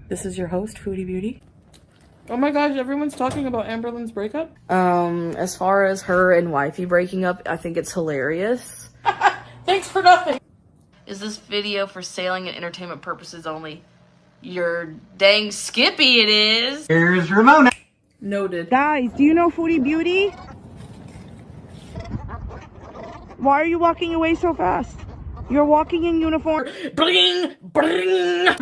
This is your host, Foodie Beauty. Oh my gosh, everyone's talking about Amberlynn's breakup? As far as her and wifey breaking up, I think it's hilarious. Thanks for nothing. Is this video for sailing and entertainment purposes only? You're dang skippy it is. Here's Ramona. Noted. Guys, do you know Foodie Beauty? Why are you walking away so fast? You're walking in uniform. Bling, bling. Obsessed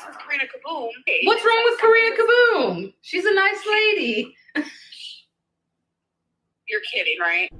with Karina Kaboom. What's wrong with Karina Kaboom? She's a nice lady. You're kidding, right?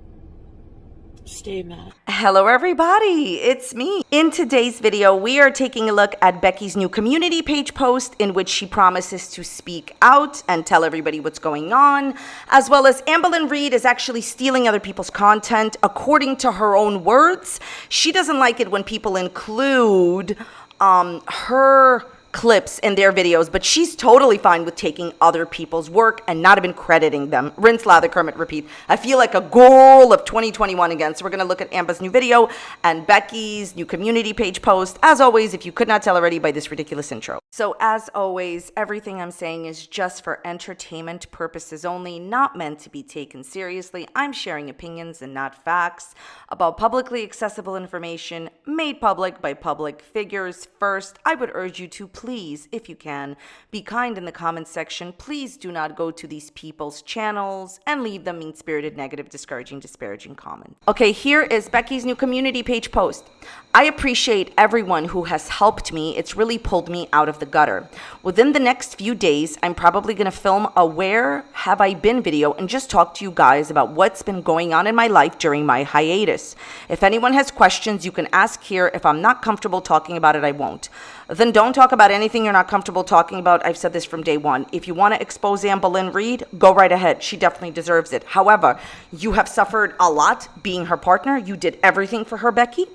Stay mad. Hello everybody, it's me. In today's video, we are taking a look at Becky's new community page post in which she promises to speak out and tell everybody what's going on, as well as Amberlynn Reid is actually stealing other people's content according to her own words. She doesn't like it when people include her clips in their videos, but she's totally fine with taking other people's work and not even crediting them. Rinse, lather, Kermit, repeat. I feel like a girl of 2021 again. So we're going to look at Amber's new video and Becky's new community page post. As always, if you could not tell already by this ridiculous intro. So as always, everything I'm saying is just for entertainment purposes only, not meant to be taken seriously. I'm sharing opinions and not facts about publicly accessible information made public by public figures. First, I would urge you to please, if you can, be kind in the comments section. Please do not go to these people's channels and leave them mean-spirited, negative, discouraging, disparaging comments. Okay, here is Becky's new community page post. I appreciate everyone who has helped me. It's really pulled me out of the gutter. Within the next few days, I'm probably going to film a Where Have I Been video and just talk to you guys about what's been going on in my life during my hiatus. If anyone has questions, you can ask here. If I'm not comfortable talking about it, I won't. Then don't talk about anything you're not comfortable talking about. I've said this from day one. If you want to expose Amberlynn Reid, go right ahead. She definitely deserves it. However, you have suffered a lot being her partner. You did everything for her, Becky.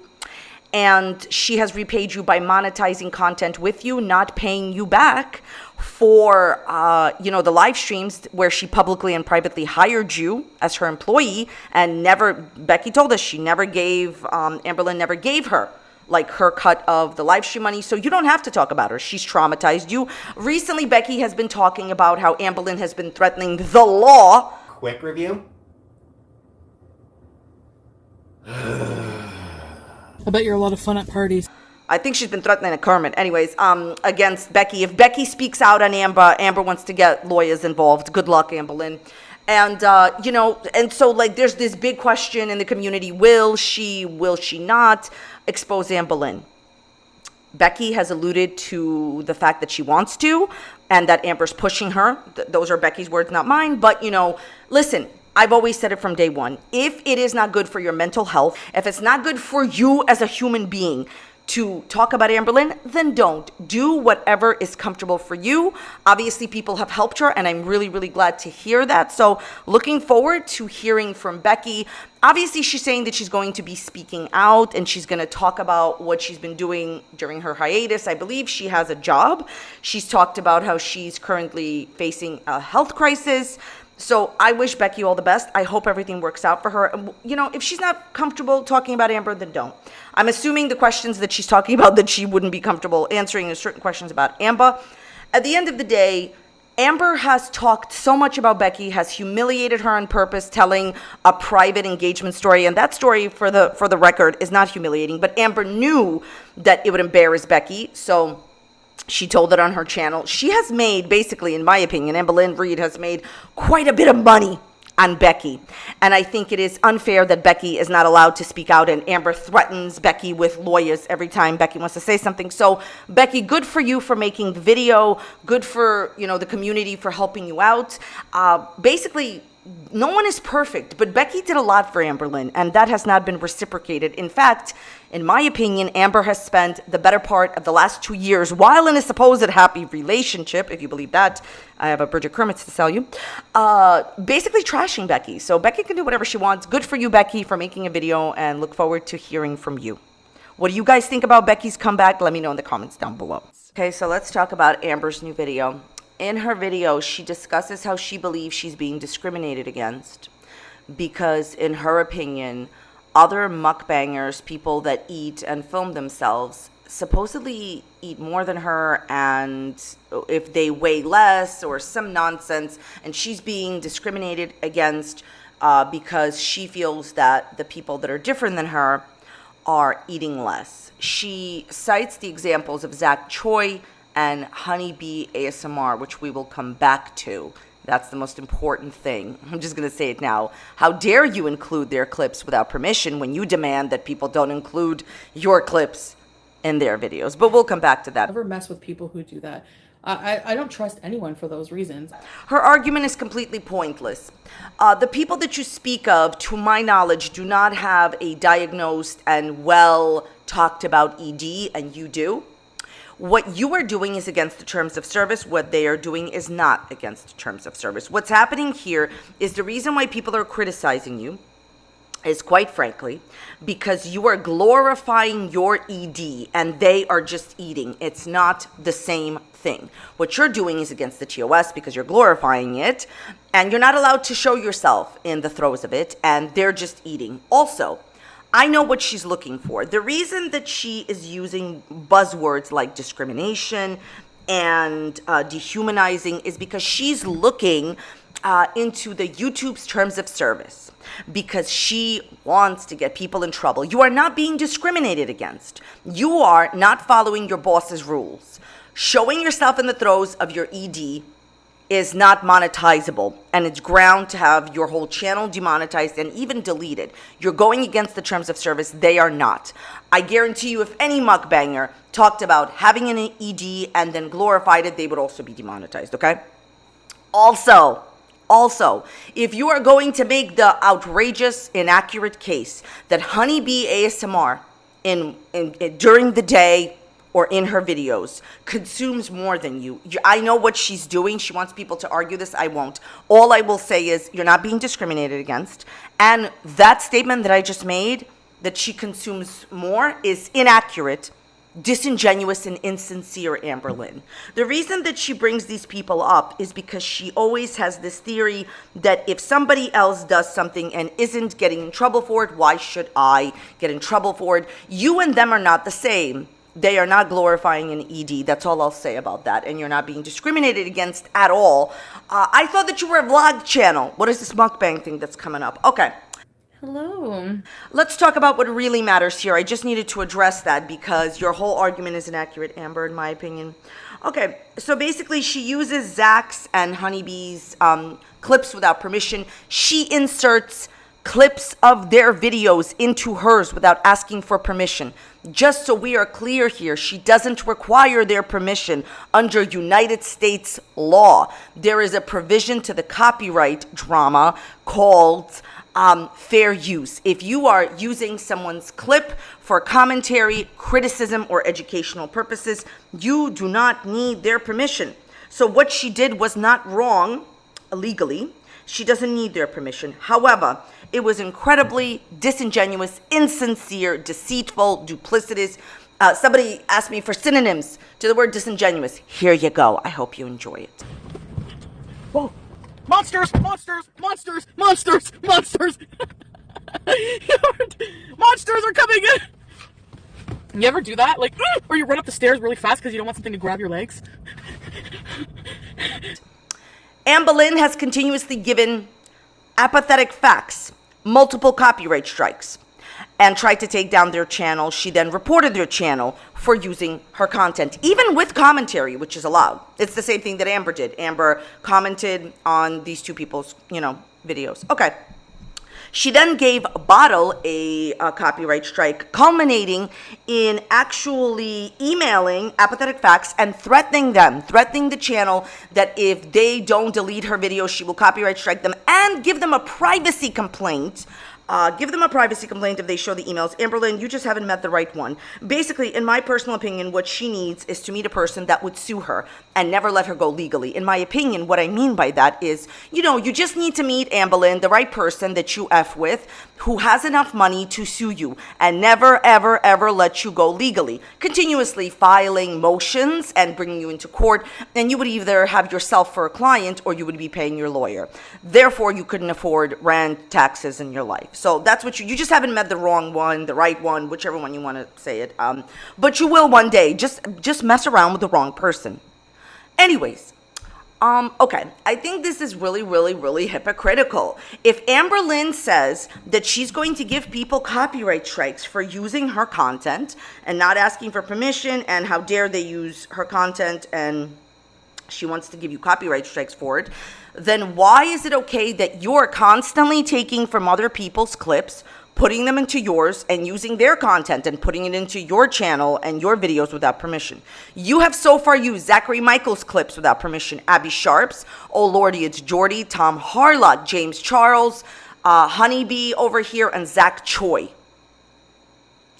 And she has repaid you by monetizing content with you, not paying you back for, the live streams where she publicly and privately hired you as her employee and Becky told us she never gave, Amberlynn never gave her like her cut of the live stream money. So you don't have to talk about her. She's traumatized you. Recently, Becky has been talking about how Amberlynn has been threatening the law. Quick review. I bet you're a lot of fun at parties. I think she's been threatening a Kermit. Anyways, against Becky. If Becky speaks out on Amber wants to get lawyers involved. Good luck, Amberlynn. And, and so like there's this big question in the community. Will she not expose Amberlynn? Becky has alluded to the fact that she wants to and that Amber's pushing her. Those are Becky's words, not mine. But, listen, I've always said it from day one. If it is not good for your mental health, if it's not good for you as a human being to talk about Amberlynn, then don't. Do whatever is comfortable for you. Obviously, people have helped her, and I'm really, really glad to hear that. So looking forward to hearing from Becky. Obviously, she's saying that she's going to be speaking out, and she's going to talk about what she's been doing during her hiatus. I believe she has a job. She's talked about how she's currently facing a health crisis. So I wish Becky all the best. I hope everything works out for her. And, if she's not comfortable talking about Amber, then don't. I'm assuming the questions that she's talking about that she wouldn't be comfortable answering is certain questions about Amber. At the end of the day, Amber has talked so much about Becky, has humiliated her on purpose, telling a private engagement story. And that story, for the record, is not humiliating. But Amber knew that it would embarrass Becky. So she told it on her channel. She has made, basically, in my opinion, Amberlynn Reid has made quite a bit of money on Becky. And I think it is unfair that Becky is not allowed to speak out and Amber threatens Becky with lawyers every time Becky wants to say something. So Becky, good for you for making the video. Good for, the community for helping you out. Basically, no one is perfect, but Becky did a lot for Amberlynn, and that has not been reciprocated. In fact, in my opinion, Amber has spent the better part of the last 2 years, while in a supposed happy relationship, if you believe that, I have a Bridget Kermit's to sell you, basically trashing Becky. So Becky can do whatever she wants. Good for you, Becky, for making a video, and look forward to hearing from you. What do you guys think about Becky's comeback? Let me know in the comments down below. Okay, so let's talk about Amber's new video. In her video, she discusses how she believes she's being discriminated against because, in her opinion, other mukbangers, people that eat and film themselves, supposedly eat more than her, and if they weigh less or some nonsense, and she's being discriminated against because she feels that the people that are different than her are eating less. She cites the examples of Zach Choi and Honeybee ASMR, which we will come back to. That's the most important thing. I'm just going to say it now. How dare you include their clips without permission when you demand that people don't include your clips in their videos? But we'll come back to that. Never mess with people who do that. I don't trust anyone for those reasons. Her argument is completely pointless. The people that you speak of, to my knowledge, do not have a diagnosed and well talked about ED, and you do. What you are doing is against the terms of service. What they are doing is not against the terms of service. What's happening here is the reason why people are criticizing you is, quite frankly, because you are glorifying your ED and they are just eating. It's not the same thing. What you're doing is against the TOS because you're glorifying it, and you're not allowed to show yourself in the throes of it, and they're just eating. Also, I know what she's looking for. The reason that she is using buzzwords like discrimination and dehumanizing is because she's looking into the YouTube's terms of service, because she wants to get people in trouble. You are not being discriminated against. You are not following your boss's rules. Showing yourself in the throes of your ED is not monetizable, and it's ground to have your whole channel demonetized and even deleted. You're going against the terms of service. They are not. I guarantee you, if any mukbanger talked about having an ED and then glorified it, they would also be demonetized, okay? Also, if you are going to make the outrageous, inaccurate case that Honeybee ASMR during the day or in her videos consumes more than you, I know what she's doing. She wants people to argue this. I won't. All I will say is you're not being discriminated against. And that statement that I just made, that she consumes more, is inaccurate, disingenuous, and insincere, Amberlynn. The reason that she brings these people up is because she always has this theory that if somebody else does something and isn't getting in trouble for it, why should I get in trouble for it? You and them are not the same. They are not glorifying an ED. That's all I'll say about that. And you're not being discriminated against at all. I thought that you were a vlog channel. What is this mukbang thing that's coming up? Okay. Hello. Let's talk about what really matters here. I just needed to address that because your whole argument is inaccurate, Amber, in my opinion. Okay, so basically she uses Zach's and Honeybee's clips without permission. She inserts clips of their videos into hers without asking for permission. Just so we are clear here, she doesn't require their permission under United States law. There is a provision to the copyright drama called fair use. If you are using someone's clip for commentary, criticism, or educational purposes, you do not need their permission. So what she did was not wrong legally. She doesn't need their permission. However, it was incredibly disingenuous, insincere, deceitful, duplicitous. Somebody asked me for synonyms to the word disingenuous. Here you go. I hope you enjoy it. Whoa. Monsters! Monsters! Monsters! Monsters! Monsters! Monsters are coming in! You ever do that? Like, or you run up the stairs really fast because you don't want something to grab your legs? Amberlynn has continuously given apathetic facts, multiple copyright strikes, and tried to take down their channel. She then reported their channel for using her content, even with commentary, which is allowed. It's the same thing that Amber did. Amber commented on these two people's, videos. Okay. She then gave Bottle a copyright strike, culminating in actually emailing apathetic facts and threatening the channel that if they don't delete her video, she will copyright strike them and give them a privacy complaint. If they show the emails. Amberlynn, you just haven't met the right one. Basically, in my personal opinion, what she needs is to meet a person that would sue her and never let her go legally. In my opinion, what I mean by that is, you just need to meet Amberlynn, the right person that you F with, who has enough money to sue you and never, ever, ever let you go legally, continuously filing motions and bringing you into court, and you would either have yourself for a client or you would be paying your lawyer. Therefore, you couldn't afford rent, taxes in your life. So that's what you just haven't met the wrong one, the right one, whichever one you want to say it. But you will one day. Just mess around with the wrong person. Anyways. Okay, I think this is really, really, really hypocritical. If Amber Lynn says that she's going to give people copyright strikes for using her content and not asking for permission, and how dare they use her content, and she wants to give you copyright strikes for it, then why is it okay that you're constantly taking from other people's clips, putting them into yours and using their content and putting it into your channel and your videos without permission? You have so far used Zachary Michael's clips without permission, Abby Sharp's, Oh Lordy It's Jordy, Tom Harlock, James Charles, Honeybee over here, and Zach Choi.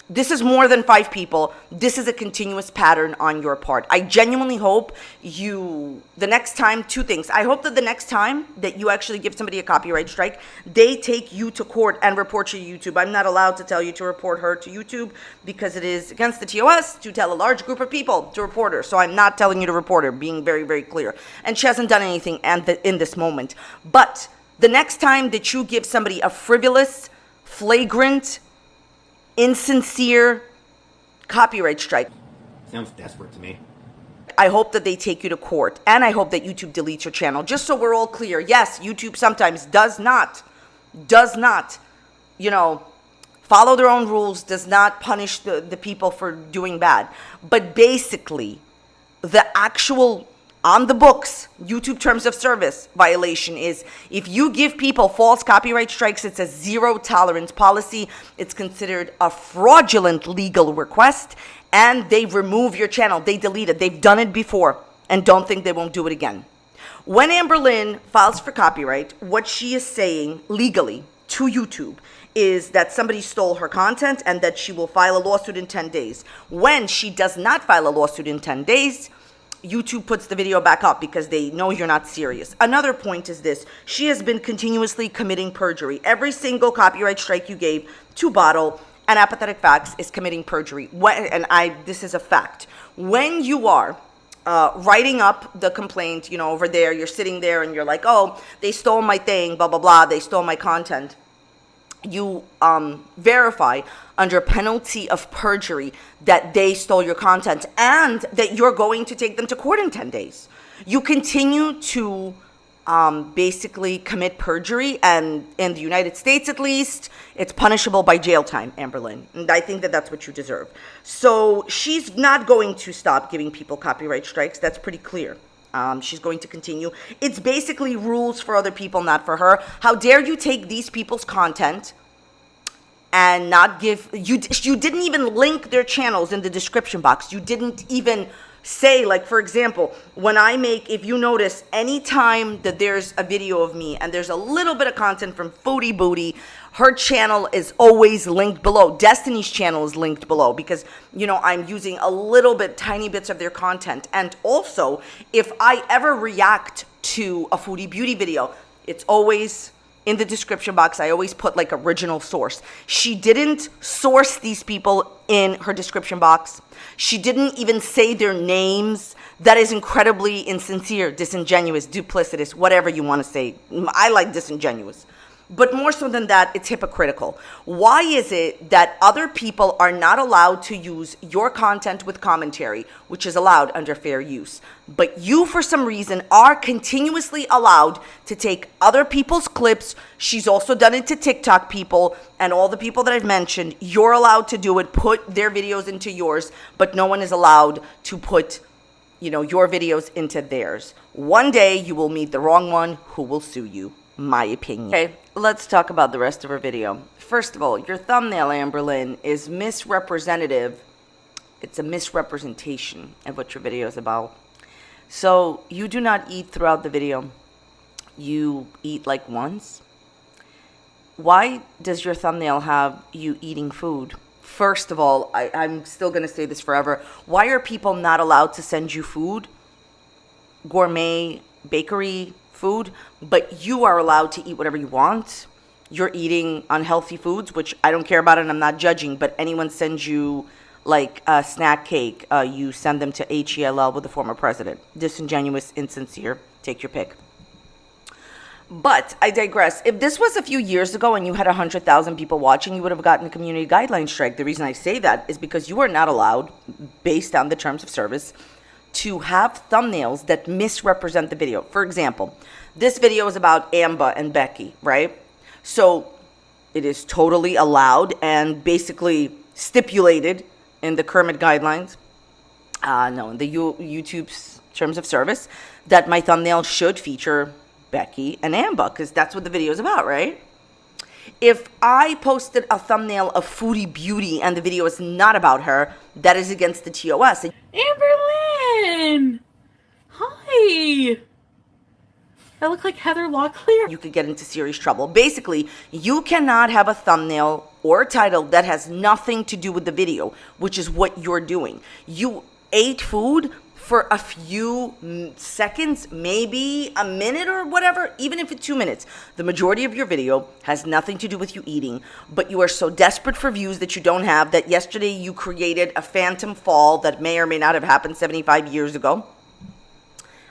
This is more than 5 people. This is a continuous pattern on your part. I genuinely hope the next time, 2 things. I hope that the next time that you actually give somebody a copyright strike, they take you to court and report you to YouTube. I'm not allowed to tell you to report her to YouTube because it is against the TOS to tell a large group of people to report her. So I'm not telling you to report her, being very, very clear. And she hasn't done anything in this moment. But the next time that you give somebody a frivolous, flagrant, insincere copyright strike, sounds desperate to me. I hope that they take you to court, and I hope that YouTube deletes your channel, just so we're all clear. Yes, YouTube sometimes does not, follow their own rules, does not punish the people for doing bad. But basically, the actual on the books YouTube terms of service violation is if you give people false copyright strikes, it's a 0 tolerance policy. It's considered a fraudulent legal request, and they remove your channel. They delete it. They've done it before, and don't think they won't do it again. When Amber Lynn files for copyright, what she is saying legally to YouTube is that somebody stole her content and that she will file a lawsuit in 10 days. When she does not file a lawsuit in 10 days, YouTube puts the video back up because they know you're not serious. Another point is this: she has been continuously committing perjury. Every single copyright strike you gave to Bottle and Apathetic Facts is committing perjury. This is a fact. When you are writing up the complaint, over there, you're sitting there and you're like, oh, they stole my thing, blah, blah, blah, they stole my content. You verify under penalty of perjury that they stole your content and that you're going to take them to court in 10 days. You continue to basically commit perjury, and in the United States at least, it's punishable by jail time, Amber Lynn. And I think that that's what you deserve. So she's not going to stop giving people copyright strikes. That's pretty clear. She's going to continue. It's basically rules for other people, not for her. How dare you take these people's content and not give, you didn't even link their channels in the description box. You didn't even say, like, for example, when I make, if you notice, anytime that there's a video of me and there's a little bit of content from Foodie Booty, her channel is always linked below. Destiny's channel is linked below because, I'm using a little bit, tiny bits of their content. And also, if I ever react to a Foodie Beauty video, it's always in the description box. I always put like original source. She didn't source these people in her description box. She didn't even say their names. That is incredibly insincere, disingenuous, duplicitous, whatever you want to say. I like disingenuous. But more so than that, it's hypocritical. Why is it that other people are not allowed to use your content with commentary, which is allowed under fair use, but you, for some reason, are continuously allowed to take other people's clips? She's also done it to TikTok people and all the people that I've mentioned. You're allowed to do it, put their videos into yours, but no one is allowed to put, your videos into theirs. One day you will meet the wrong one who will sue you. My opinion. Okay, let's talk about the rest of her video. First of all, your thumbnail, Amber Lynn, is misrepresentative. It's a misrepresentation of what your video is about. So you do not eat throughout the video. You eat like once. Why does your thumbnail have you eating food? First of all, I'm still going to say this forever. Why are people not allowed to send you food? Gourmet bakery food, but you are allowed to eat whatever you want? you're eating unhealthy foods, which I don't care about and I'm not judging, but anyone sends you like a snack cake, you send them to HELL with the former president. Disingenuous, insincere, take your pick. But I digress. If this was a few years ago and you had 100,000 people watching, you would have gotten a community guideline strike. The reason I say that is because you are not allowed, based on the terms of service, to have thumbnails that misrepresent the video. For example, this video is about Amber and Becky, right? So it is totally allowed and basically stipulated in the Kermit guidelines, in the YouTube's terms of service, that my thumbnail should feature Becky and Amber, because that's what the video is about, right? If I posted a thumbnail of Foodie Beauty and the video is not about her, that is against the TOS. Amberlynn! Hi! I look like Heather Locklear. You could get into serious trouble. Basically, you cannot have a thumbnail or a title that has nothing to do with the video, which is what you're doing. You ate food for a few seconds, maybe a minute or whatever, even if it's 2 minutes. The majority of your video has nothing to do with you eating, but you are so desperate for views that you don't have, that yesterday you created a phantom fall that may or may not have happened 75 years ago.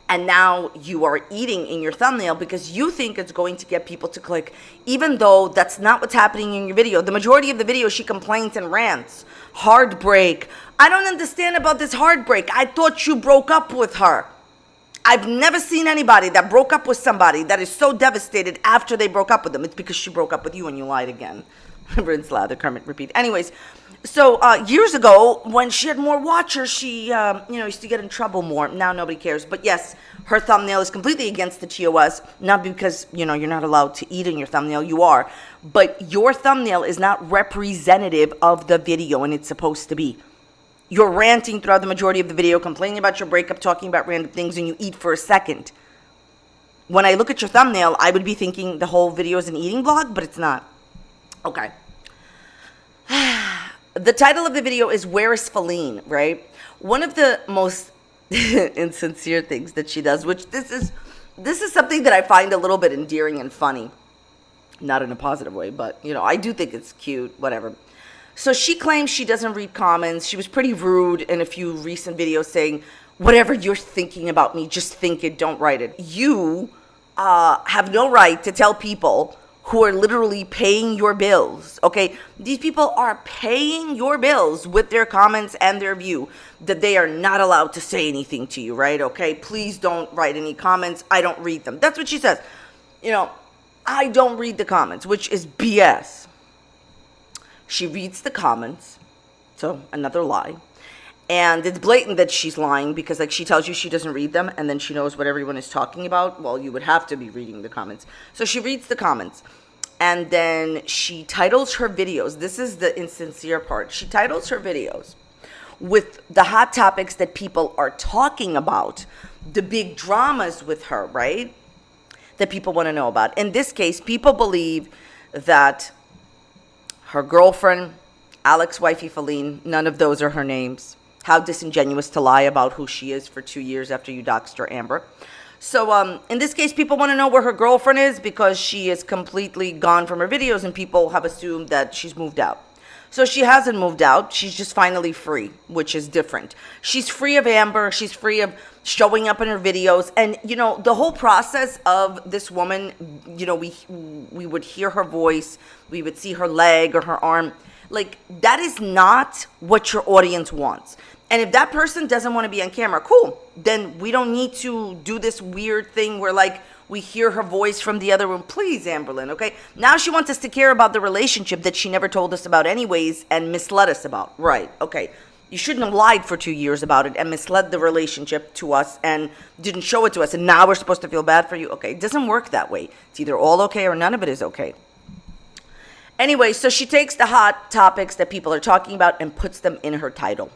And now you are eating in your thumbnail because you think it's going to get people to click, even though that's not what's happening in your video. The majority of the video, she complains and rants. Heartbreak. I don't understand about this heartbreak. I thought you broke up with her. I've never seen anybody that broke up with somebody that is so devastated after they broke up with them. It's because she broke up with you and you lied again. Rinse, lather, Kermit, repeat. Anyways, so years ago, when she had more watchers, she used to get in trouble more. Now nobody cares. But yes, her thumbnail is completely against the TOS. Not because, you're not allowed to eat in your thumbnail. You are. But your thumbnail is not representative of the video, and it's supposed to be. You're ranting throughout the majority of the video, complaining about your breakup, talking about random things, and you eat for a second. When I look at your thumbnail, I would be thinking the whole video is an eating vlog, but it's not. Okay. The title of the video is Where is Feline, right? One of the most insincere things that she does, which this is something that I find a little bit endearing and funny. Not in a positive way, but, I do think it's cute, whatever. So she claims she doesn't read comments. She was pretty rude in a few recent videos saying, whatever you're thinking about me, just think it, don't write it. You have no right to tell people who are literally paying your bills, okay? These people are paying your bills with their comments and their view, that they are not allowed to say anything to you, right? Okay, please don't write any comments. I don't read them. That's what she says. I don't read the comments, which is BS. She reads the comments, so another lie. And it's blatant that she's lying because, she tells you she doesn't read them and then she knows what everyone is talking about. Well, you would have to be reading the comments. So she reads the comments and then she titles her videos. This is the insincere part. She titles her videos with the hot topics that people are talking about, the big dramas with her, right? That people want to know about. In this case, people believe that her girlfriend, Alex Wifey Feline, none of those are her names. How disingenuous to lie about who she is for 2 years after you doxed her, Amber. So in this case, people want to know where her girlfriend is because she is completely gone from her videos and people have assumed that she's moved out. So she hasn't moved out. She's just finally free, which is different. She's free of Amber. She's free of showing up in her videos. And, the whole process of this woman, we would hear her voice. We would see her leg or her arm. That is not what your audience wants. And if that person doesn't want to be on camera, cool. Then we don't need to do this weird thing where we hear her voice from the other room. Please, Amberlynn, okay? Now she wants us to care about the relationship that she never told us about anyways and misled us about. Right, okay. You shouldn't have lied for 2 years about it and misled the relationship to us and didn't show it to us. And now we're supposed to feel bad for you. Okay, it doesn't work that way. It's either all okay or none of it is okay. Anyway, so she takes the hot topics that people are talking about and puts them in her title.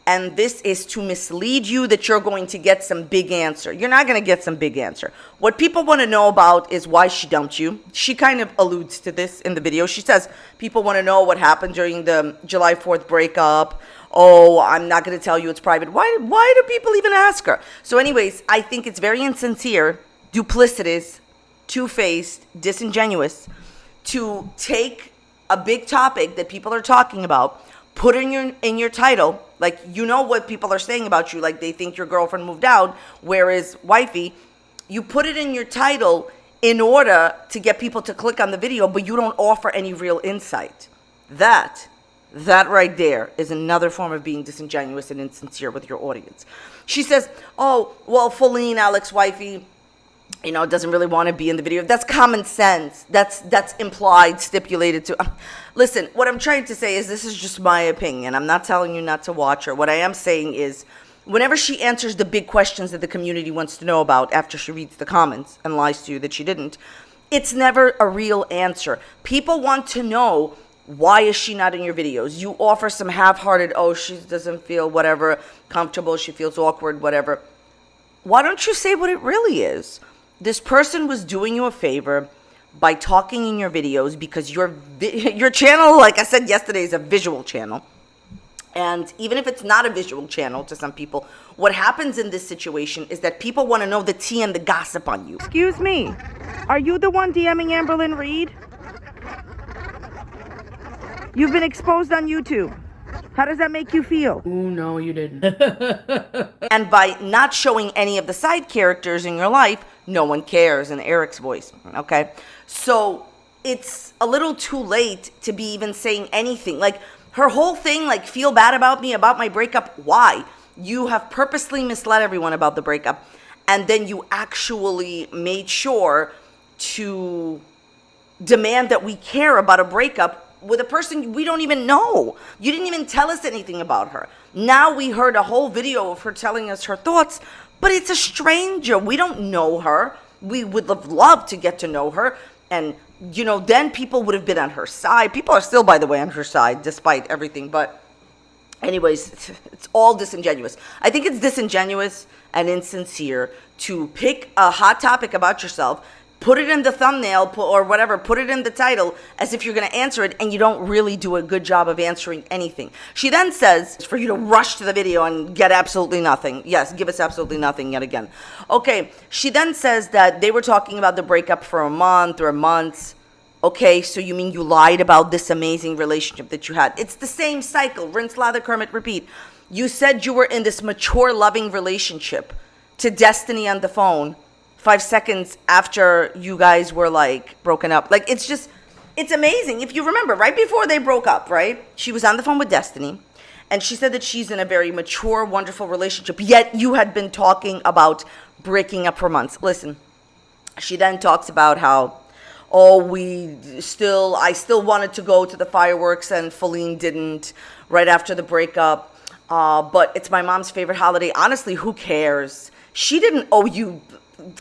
And this is to mislead you that you're going to get some big answer. You're not going to get some big answer. What people want to know about is why she dumped you. She kind of alludes to this in the video. She says people want to know what happened during the July 4th breakup. Oh, I'm not going to tell you, it's private. Why do people even ask her? So anyways, I think it's very insincere, duplicitous, two-faced, disingenuous to take a big topic that people are talking about, put in your title, like, you know what people are saying about you, like they think your girlfriend moved out, whereas wifey, you put it in your title in order to get people to click on the video, but you don't offer any real insight. That right there is another form of being disingenuous and insincere with your audience. She says, oh, well, Feline, Alex, wifey, doesn't really want to be in the video. That's common sense. That's implied, stipulated to. Listen, what I'm trying to say is this is just my opinion. I'm not telling you not to watch her. What I am saying is whenever she answers the big questions that the community wants to know about after she reads the comments and lies to you that she didn't, it's never a real answer. People want to know, why is she not in your videos? You offer some half-hearted, oh, she doesn't feel whatever, comfortable, she feels awkward, whatever. Why don't you say what it really is? This person was doing you a favor by talking in your videos because your channel, like I said yesterday, is a visual channel. And even if it's not a visual channel to some people, what happens in this situation is that people want to know the tea and the gossip on you. Excuse me. Are you the one DMing Amberlynn Reed? You've been exposed on YouTube. How does that make you feel? Ooh, no, you didn't. And by not showing any of the side characters in your life, no one cares, in Eric's voice, okay? So it's a little too late to be even saying anything. Like, her whole thing, like, feel bad about me, about my breakup. Why? You have purposely misled everyone about the breakup, and then you actually made sure to demand that we care about a breakup with a person we don't even know. You didn't even tell us anything about her. Now we heard a whole video of her telling us her thoughts, but it's a stranger. We don't know her. We would have loved to get to know her. And, then people would have been on her side. People are still, by the way, on her side, despite everything. But anyways, it's all disingenuous. I think it's disingenuous and insincere to pick a hot topic about yourself, put it in the thumbnail or whatever, put it in the title as if you're going to answer it, and you don't really do a good job of answering anything. She then says for you to rush to the video and get absolutely nothing. Yes, give us absolutely nothing yet again. Okay, she then says that they were talking about the breakup for a month or months. Okay, so you mean you lied about this amazing relationship that you had? It's the same cycle. Rinse, lather, Kermit, repeat. You said you were in this mature, loving relationship to Destiny on the phone 5 seconds after you guys were like broken up. Like, it's amazing. If you remember, right before they broke up, right? She was on the phone with Destiny, and she said that she's in a very mature, wonderful relationship, yet you had been talking about breaking up for months. Listen, she then talks about how, I still wanted to go to the fireworks and Feline didn't right after the breakup. But it's my mom's favorite holiday. Honestly, who cares? She didn't owe you,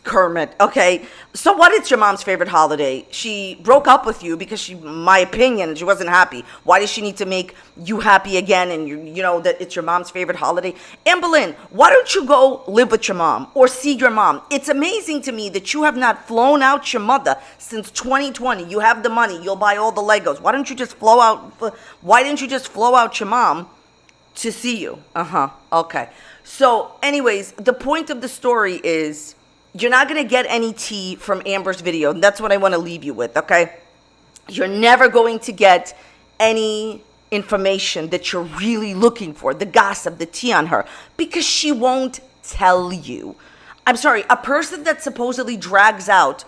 Kermit, okay? So what? It's your mom's favorite holiday. She broke up with you because my opinion, she wasn't happy. Why does she need to make you happy again? And you know that it's your mom's favorite holiday. Amberlynn, why don't you go live with your mom or see your mom? It's amazing to me that you have not flown out your mother since 2020. You have the money. You'll buy all the Legos. Why didn't you just flow out your mom to see you? Okay. So anyways, the point of the story is, you're not going to get any tea from Amber's video. That's what I want to leave you with, okay? You're never going to get any information that you're really looking for, the gossip, the tea on her, because she won't tell you. I'm sorry, a person that supposedly drags out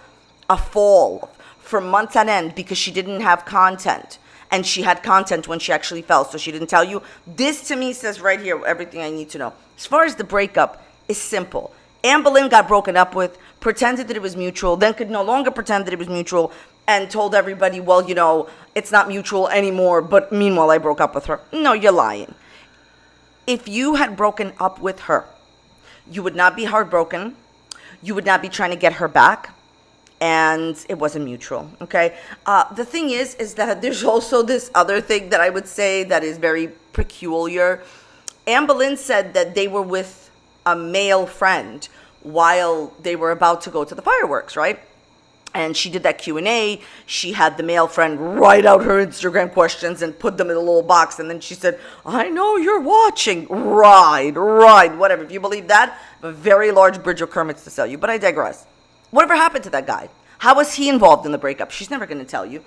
a fall for months on end because she didn't have content, and she had content when she actually fell, so she didn't tell you. This to me says right here everything I need to know. As far as the breakup, is simple. Amberlynn got broken up with, pretended that it was mutual, then could no longer pretend that it was mutual, and told everybody, well, it's not mutual anymore, but meanwhile I broke up with her. No, you're lying. If you had broken up with her, you would not be heartbroken, you would not be trying to get her back, and it wasn't mutual, okay? The thing is that there's also this other thing that I would say that is very peculiar. Amberlynn said that they were with a male friend while they were about to go to the fireworks, right? And she did that Q&A. She had the male friend write out her Instagram questions and put them in a little box. And then she said, I know you're watching. Right, whatever. If you believe that, a very large bridge of Kermits to sell you. But I digress. Whatever happened to that guy? How was he involved in the breakup? She's never going to tell you.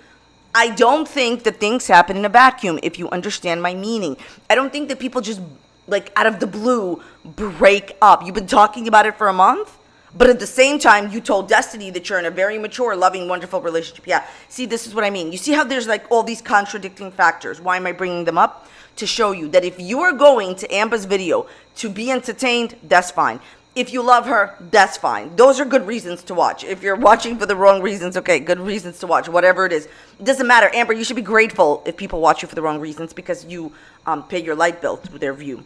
I don't think that things happen in a vacuum, if you understand my meaning. I don't think that people just, like, out of the blue, break up. You've been talking about it for a month, but at the same time, you told Destiny that you're in a very mature, loving, wonderful relationship. Yeah, see, this is what I mean. You see how there's, like, all these contradicting factors. Why am I bringing them up? To show you that if you are going to Amber's video to be entertained, that's fine. If you love her, that's fine. Those are good reasons to watch. If you're watching for the wrong reasons, okay, good reasons to watch, whatever it is. It doesn't matter. Amber, you should be grateful if people watch you for the wrong reasons because you pay your light bill through their view.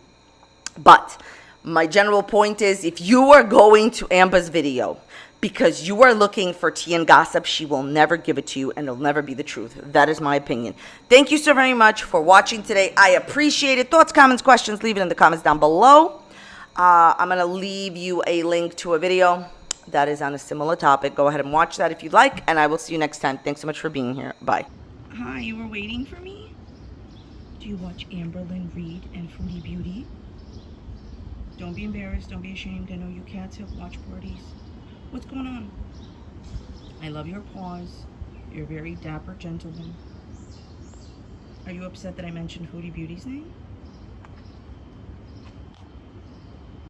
But my general point is, if you are going to Amber's video because you are looking for tea and gossip, she will never give it to you and it'll never be the truth. That is my opinion. Thank you so very much for watching today. I appreciate it. Thoughts, comments, questions, leave it in the comments down below. I'm going to leave you a link to a video that is on a similar topic. Go ahead and watch that if you'd like, and I will see you next time. Thanks so much for being here. Bye. Hi, you were waiting for me? Do you watch Amberlynn Reed and Foodie Beauty? Don't be embarrassed. Don't be ashamed. I know you cats have watch parties. What's going on? I love your paws. You're a very dapper gentleman. Are you upset that I mentioned Foodie Beauty's name?